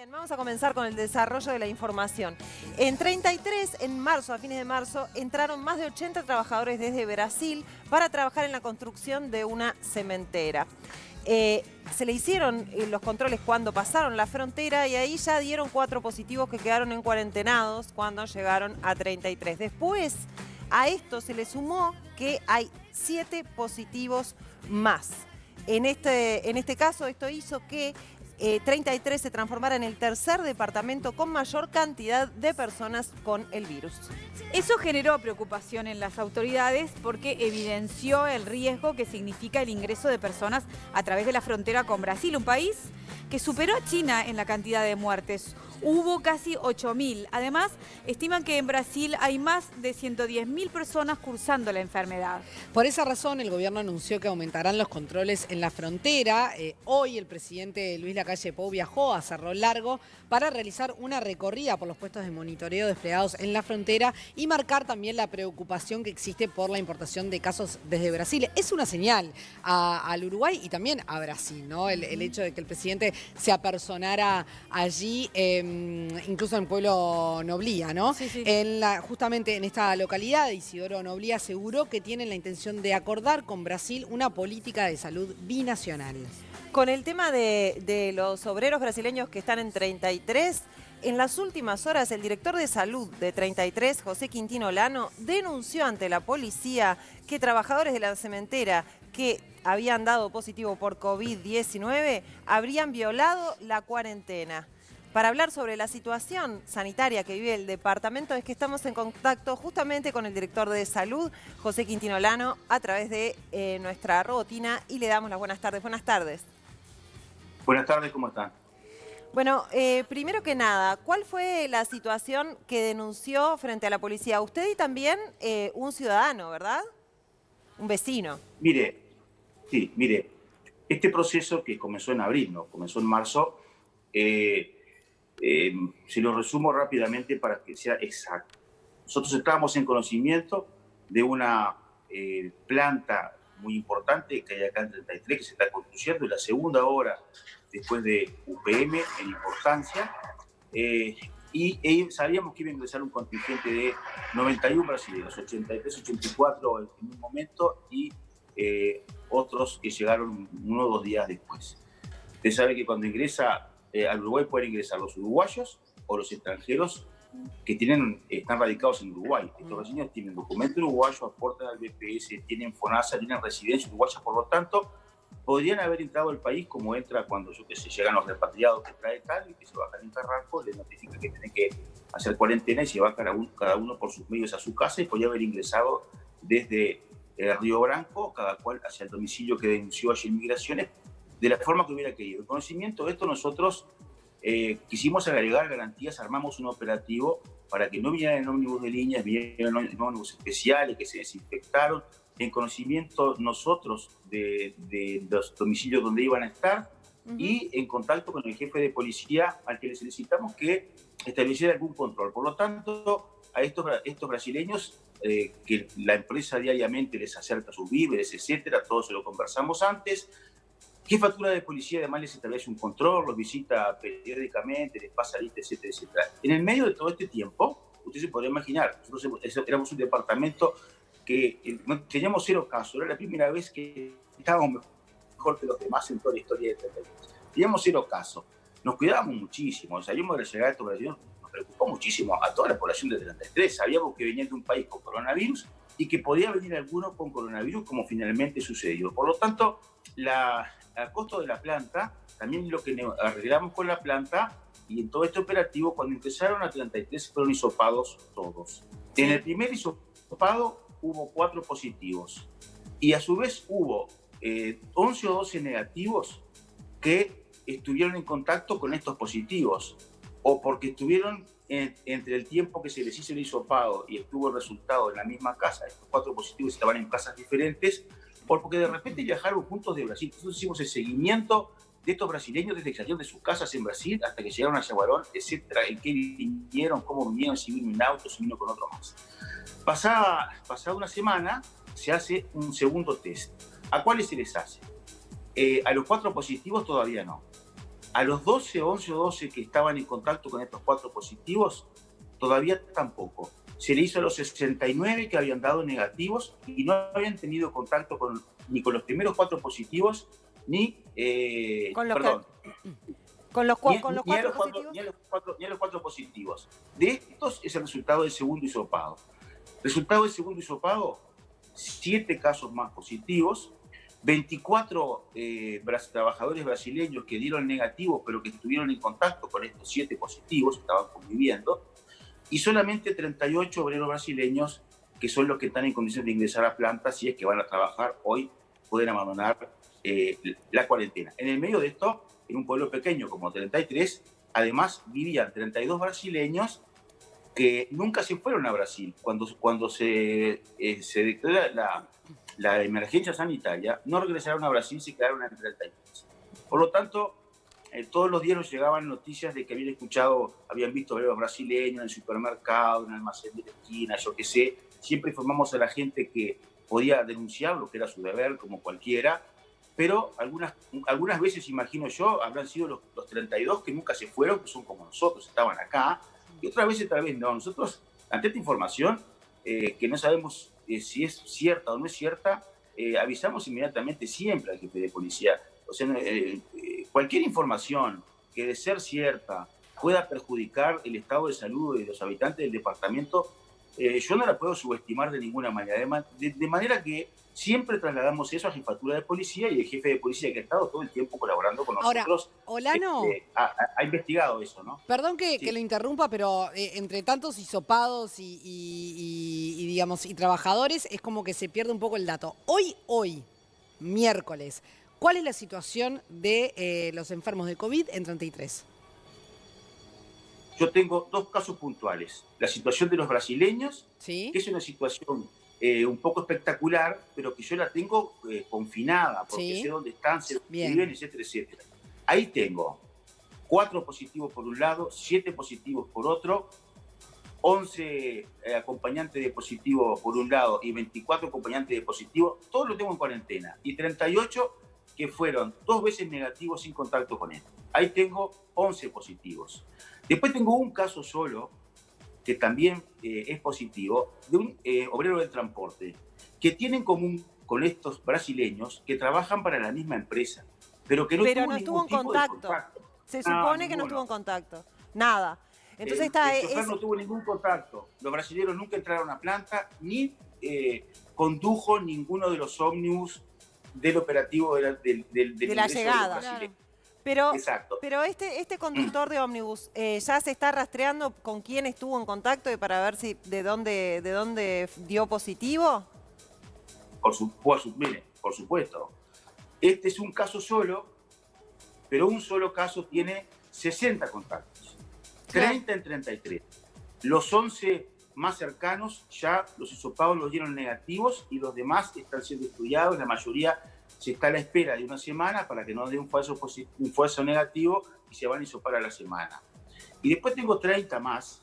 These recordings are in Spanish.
Bien, vamos a comenzar con el desarrollo de la información. En 33, en marzo, a fines de marzo, entraron más de 80 trabajadores desde Brasil para trabajar en la construcción de una cementera. Se le hicieron los controles cuando pasaron la frontera y ahí ya dieron 4 positivos que quedaron en cuarentenados cuando llegaron a 33. Después, a esto se le sumó que hay 7 positivos más. En este caso, esto hizo que 33 se transformara en el tercer departamento con mayor cantidad de personas con el virus. Eso generó preocupación en las autoridades porque evidenció el riesgo que significa el ingreso de personas a través de la frontera con Brasil, un país que superó a China en la cantidad de muertes. Hubo casi 8.000. Además, estiman que en Brasil hay más de 110.000 personas cursando la enfermedad. Por esa razón, el gobierno anunció que aumentarán los controles en la frontera. Hoy el presidente Luis Lacalle Pou viajó a Cerro Largo para realizar una recorrida por los puestos de monitoreo desplegados en la frontera y marcar también la preocupación que existe por la importación de casos desde Brasil. Es una señal al Uruguay y también a Brasil, ¿no? El hecho de que el presidente se apersonara allí, incluso en Pueblo Noblía, ¿no? Sí, sí. Justamente en esta localidad, Isidoro Noblía aseguró que tienen la intención de acordar con Brasil una política de salud binacional. Con el tema de los obreros brasileños que están en 33, en las últimas horas el director de salud de 33, José Quintino Lano, denunció ante la policía que trabajadores de la cementera que habían dado positivo por COVID-19 habrían violado la cuarentena. Para hablar sobre la situación sanitaria que vive el departamento es que estamos en contacto justamente con el director de salud, José Quintino Lano, a través de nuestra robotina y le damos las buenas tardes. Buenas tardes. Buenas tardes, ¿cómo están? Bueno, primero que nada, ¿cuál fue la situación que denunció frente a la policía? Usted y también un ciudadano, ¿verdad? Un vecino. Mire, este proceso que comenzó en abril, ¿no? Comenzó en marzo, se lo resumo rápidamente para que sea exacto. Nosotros estábamos en conocimiento de una planta muy importante que hay acá en 33, que se está construyendo, en la segunda obra después de UPM en importancia, y sabíamos que iba a ingresar un contingente de 91 brasileños, 83, 84 en un momento, y otros que llegaron 1 o 2 días después. Usted sabe que cuando ingresa al Uruguay pueden ingresar los uruguayos o los extranjeros que están radicados en Uruguay. Estos brasileños tienen documento uruguayo, aportan al BPS, tienen FONASA, tienen residencia uruguaya, por lo tanto, podrían haber entrado al país como entra cuando, llegan los repatriados que trae tal y que se bajan en Carrasco, les notifica que tienen que hacer cuarentena y se va cada uno por sus medios a su casa y podría haber ingresado desde Río Branco, cada cual hacia el domicilio que denunció allí en Migraciones, de la forma que hubiera querido. En conocimiento de esto nosotros quisimos agregar garantías, armamos un operativo para que no vinieran en ómnibus de líneas, vinieran en ómnibus especiales que se desinfectaron, en conocimiento nosotros de los domicilios donde iban a estar y en contacto con el jefe de policía al que le solicitamos que estableciera algún control. Por lo tanto, a estos brasileños que la empresa diariamente les acerca sus víveres, etcétera, todo se lo conversamos antes. Jefatura de policía además les establece un control, los visita periódicamente, les pasa lista, etcétera, etcétera. En el medio de todo este tiempo, usted se podría imaginar, nosotros éramos un departamento que teníamos 0 casos, era la primera vez que estábamos mejor que los demás en toda la historia de 33. Teníamos 0 casos, nos cuidábamos muchísimo, sabíamos de la llegada de estos brasileños, nos preocupó muchísimo a toda la población de 33, sabíamos que venían de un país con coronavirus y que podía venir alguno con coronavirus como finalmente sucedió. Por lo tanto, a costo de la planta, también lo que arreglamos con la planta y en todo este operativo, cuando empezaron a 33 fueron hisopados todos. En el primer hisopado hubo 4 positivos y a su vez hubo 11 o 12 negativos que estuvieron en contacto con estos positivos o porque estuvieron entre el tiempo que se les hizo el hisopado y estuvo el resultado en la misma casa. Estos 4 positivos estaban en casas diferentes porque de repente viajaron juntos de Brasil. Nosotros hicimos el seguimiento de estos brasileños desde que salieron de sus casas en Brasil hasta que llegaron a Yaguarón, etcétera, en qué vinieron, cómo vinieron, si vino en un auto, si vino con otro más. Pasada una semana, se hace un segundo test. ¿A cuáles se les hace? A los 4 positivos todavía no. A los 12, 11 o 12 que estaban en contacto con estos 4 positivos, todavía tampoco. Se le hizo a los 69 que habían dado negativos y no habían tenido contacto ni con los primeros 4 positivos, ni con los perdón, con los 4 positivos. Ni a los 4 positivos. De estos es el resultado del segundo hisopado. Resultado del segundo hisopado, 7 casos más positivos, 24 trabajadores brasileños que dieron negativo, pero que estuvieron en contacto con estos 7 positivos, estaban conviviendo, y solamente 38 obreros brasileños, que son los que están en condiciones de ingresar a planta, si es que van a trabajar hoy, pueden abandonar la cuarentena. En el medio de esto, en un pueblo pequeño como 33, además vivían 32 brasileños que nunca se fueron a Brasil. Cuando se declaró la emergencia sanitaria, no regresaron a Brasil, se quedaron en 33. Por lo tanto, todos los días nos llegaban noticias de que habían visto obreros brasileños en el supermercado, en el almacén de la esquina, yo qué sé. Siempre informamos a la gente que podía denunciar, lo que era su deber, como cualquiera, pero algunas veces, imagino yo, habrán sido los 32 que nunca se fueron, que son como nosotros, estaban acá, y otras veces tal vez no. Nosotros, ante esta información, que no sabemos si es cierta o no es cierta, avisamos inmediatamente siempre al jefe de policía. O sea, cualquier información que de ser cierta pueda perjudicar el estado de salud de los habitantes del departamento, yo no la puedo subestimar de ninguna manera. De manera que siempre trasladamos eso a jefatura de policía, y el jefe de policía, que ha estado todo el tiempo colaborando con nosotros, Olano, ha investigado eso, ¿no? Perdón que lo interrumpa, pero entre tantos hisopados y digamos, y trabajadores, es como que se pierde un poco el dato. Hoy, miércoles, ¿cuál es la situación de los enfermos de COVID en 33? Yo tengo 2 casos puntuales. La situación de los brasileños, ¿sí?, que es una situación un poco espectacular, pero que yo la tengo confinada, porque ¿sí?, sé dónde están, sé dónde bien, viven, etcétera, etcétera. Ahí tengo 4 positivos por un lado, 7 positivos por otro, 11 acompañantes de positivo por un lado y 24 acompañantes de positivo, todos los tengo en cuarentena, y 38 que fueron 2 veces negativos sin contacto con él. Ahí tengo 11 positivos. Después tengo un caso solo, que también es positivo, de un obrero del transporte, que tiene en común con estos brasileños que trabajan para la misma empresa, pero que no tuvo ningún tipo de contacto. Se supone que no estuvo en contacto. Nada. Entonces el chofer no tuvo ningún contacto. Los brasileños nunca entraron a planta, ni condujo ninguno de los ómnibus del operativo de la llegada. Exacto. Pero este conductor de ómnibus ya se está rastreando con quién estuvo en contacto y para ver si de dónde dio positivo. Por supuesto. Este es un caso solo, pero un solo caso tiene 60 contactos. 30 en 33. Los 11 más cercanos ya los hisopados los dieron negativos y los demás están siendo estudiados. La mayoría se está a la espera de una semana para que no dé un falso negativo, y se van a hisopar a la semana. Y después tengo 30 más,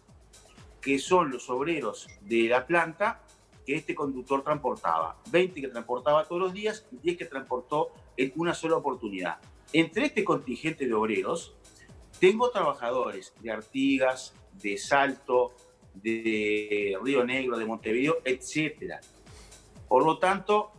que son los obreros de la planta que este conductor transportaba. 20 que transportaba todos los días y 10 que transportó en una sola oportunidad. Entre este contingente de obreros, tengo trabajadores de Artigas, de Salto, de Río Negro, de Montevideo, etc. Por lo tanto,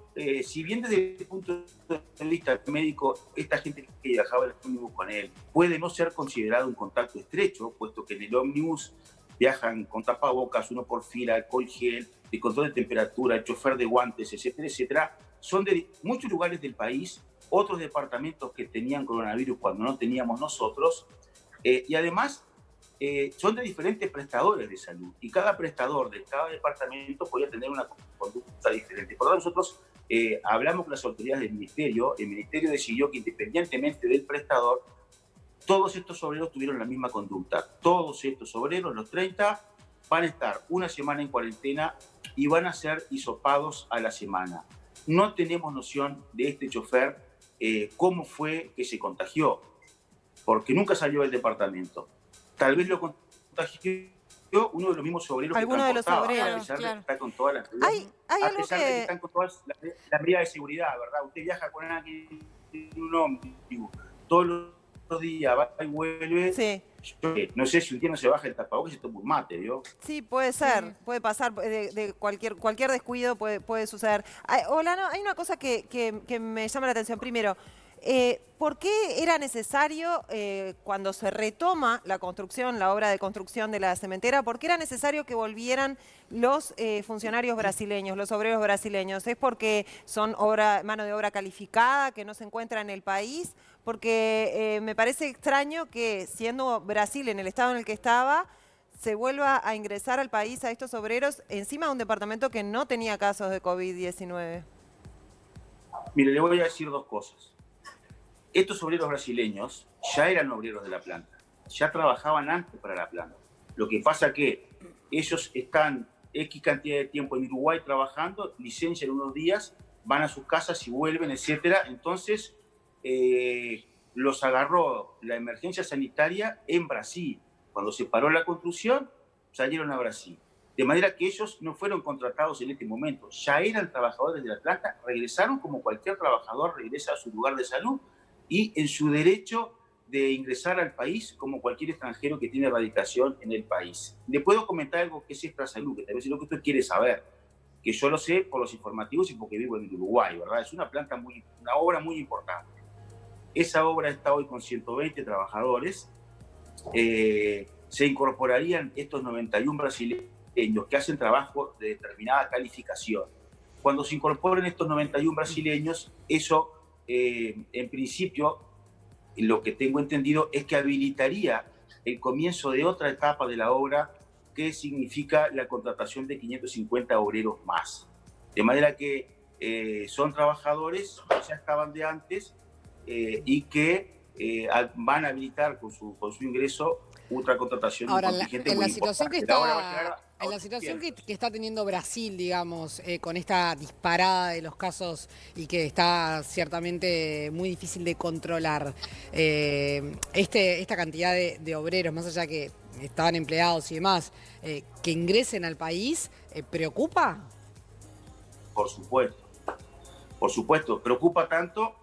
si bien desde el punto de vista médico, esta gente que viajaba en el ómnibus con él puede no ser considerado un contacto estrecho, puesto que en el ómnibus viajan con tapabocas, uno por fila, alcohol gel, el control de temperatura, el chofer de guantes, etcétera, etcétera, son de muchos lugares del país, otros departamentos que tenían coronavirus cuando no teníamos nosotros, y además son de diferentes prestadores de salud, y cada prestador de cada departamento podía tener una conducta diferente. Por lo tanto, nosotros hablamos con las autoridades del ministerio. El ministerio decidió que, independientemente del prestador, todos estos obreros tuvieron la misma conducta. Todos estos obreros, los 30, van a estar una semana en cuarentena y van a ser hisopados a la semana. No tenemos noción de este chofer, cómo fue que se contagió, porque nunca salió del departamento. Tal vez lo contagió uno de los mismos obreros que transportaba, a pesar de que está con todas las medidas, a pesar de que están con todas las medidas de seguridad, ¿verdad? Usted viaja con alguien en un ómnibus todos los días va y vuelve. Sí. Yo, no sé si un día no se baja el tapabocas y se toma un mate, ¿vio? Sí, puede ser, puede pasar, de cualquier descuido puede suceder. Olano, hay una cosa que me llama la atención. Primero, ¿por qué era necesario, cuando se retoma la construcción, la obra de construcción de la cementera, por qué era necesario que volvieran los funcionarios brasileños, los obreros brasileños? ¿Es porque son mano de obra calificada, que no se encuentra en el país? Porque me parece extraño que, siendo Brasil en el estado en el que estaba, se vuelva a ingresar al país a estos obreros encima de un departamento que no tenía casos de COVID-19. Mire, le voy a decir dos cosas. Estos obreros brasileños ya eran obreros de la planta, ya trabajaban antes para la planta. Lo que pasa que ellos están X cantidad de tiempo en Uruguay trabajando, licencian unos días, van a sus casas y vuelven, etcétera. Entonces, los agarró la emergencia sanitaria en Brasil. Cuando se paró la construcción, salieron a Brasil. De manera que ellos no fueron contratados en este momento, ya eran trabajadores de la planta, regresaron como cualquier trabajador regresa a su lugar de salud y en su derecho de ingresar al país como cualquier extranjero que tiene radicación en el país. Le puedo comentar algo que es Extrasalud, que tal vez es lo que usted quiere saber, que yo lo sé por los informativos y porque vivo en Uruguay, ¿verdad? Es una planta una obra muy importante. Esa obra está hoy con 120 trabajadores. Se incorporarían estos 91 brasileños que hacen trabajo de determinada calificación. Cuando se incorporen estos 91 brasileños, eso en principio, lo que tengo entendido es que habilitaría el comienzo de otra etapa de la obra que significa la contratación de 550 obreros más. De manera que son trabajadores que ya estaban de antes y que van a habilitar con su ingreso otra contratación. Ahora, en la situación que está teniendo Brasil, digamos, con esta disparada de los casos y que está ciertamente muy difícil de controlar, esta cantidad de obreros, más allá que estaban empleados y demás, que ingresen al país, ¿preocupa? Por supuesto, preocupa tanto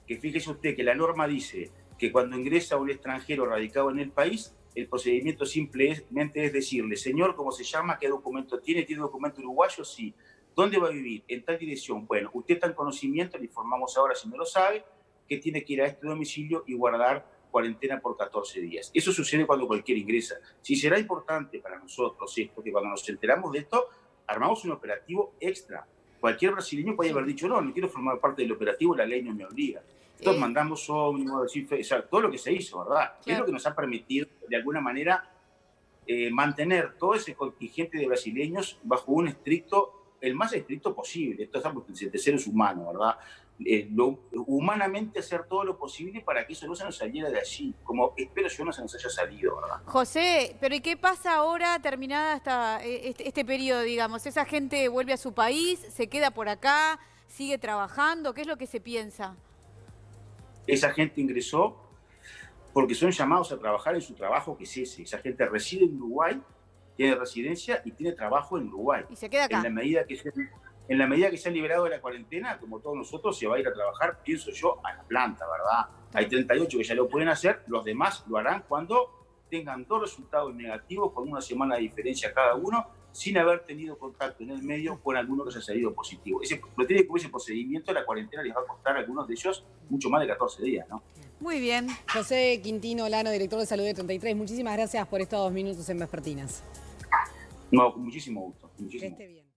que fíjese usted que la norma dice que cuando ingresa un extranjero radicado en el país, el procedimiento simplemente es decirle, señor, ¿cómo se llama? ¿Qué documento tiene? ¿Tiene documento uruguayo? Sí. ¿Dónde va a vivir? En tal dirección. Bueno, usted está en conocimiento, le informamos ahora si no lo sabe, que tiene que ir a este domicilio y guardar cuarentena por 14 días. Eso sucede cuando cualquiera ingresa. Si será importante para nosotros esto, que cuando nos enteramos de esto, armamos un operativo extra. Cualquier brasileño puede haber dicho, no quiero formar parte del operativo, la ley no me obliga. Entonces mandamos ómnibus, todo lo que se hizo, ¿verdad? Claro. Es lo que nos ha permitido, de alguna manera, mantener todo ese contingente de brasileños bajo un el más estricto posible. Esto estamos de seres humanos, ¿verdad? Humanamente hacer todo lo posible para que eso no se nos saliera de allí, como espero yo no se nos haya salido, ¿verdad? José, pero ¿y qué pasa ahora, terminada este periodo, digamos? ¿Esa gente vuelve a su país, se queda por acá, sigue trabajando? ¿Qué es lo que se piensa? Esa gente ingresó porque son llamados a trabajar en su trabajo que es ese. Esa gente reside en Uruguay, tiene residencia y tiene trabajo en Uruguay. Y se queda acá. En la medida que se han liberado de la cuarentena, como todos nosotros, se va a ir a trabajar, pienso yo, a la planta, ¿verdad? Hay 38 que ya lo pueden hacer, los demás lo harán cuando tengan 2 resultados negativos con una semana de diferencia cada uno, sin haber tenido contacto en el medio con alguno que haya salido positivo. Lo tiene que ese procedimiento, la cuarentena les va a costar a algunos de ellos mucho más de 14 días, ¿no? Muy bien. José Quintino Olano, director de Salud de 33, muchísimas gracias por estos 2 minutos en Vespertinas. No, con muchísimo gusto. Que esté bien.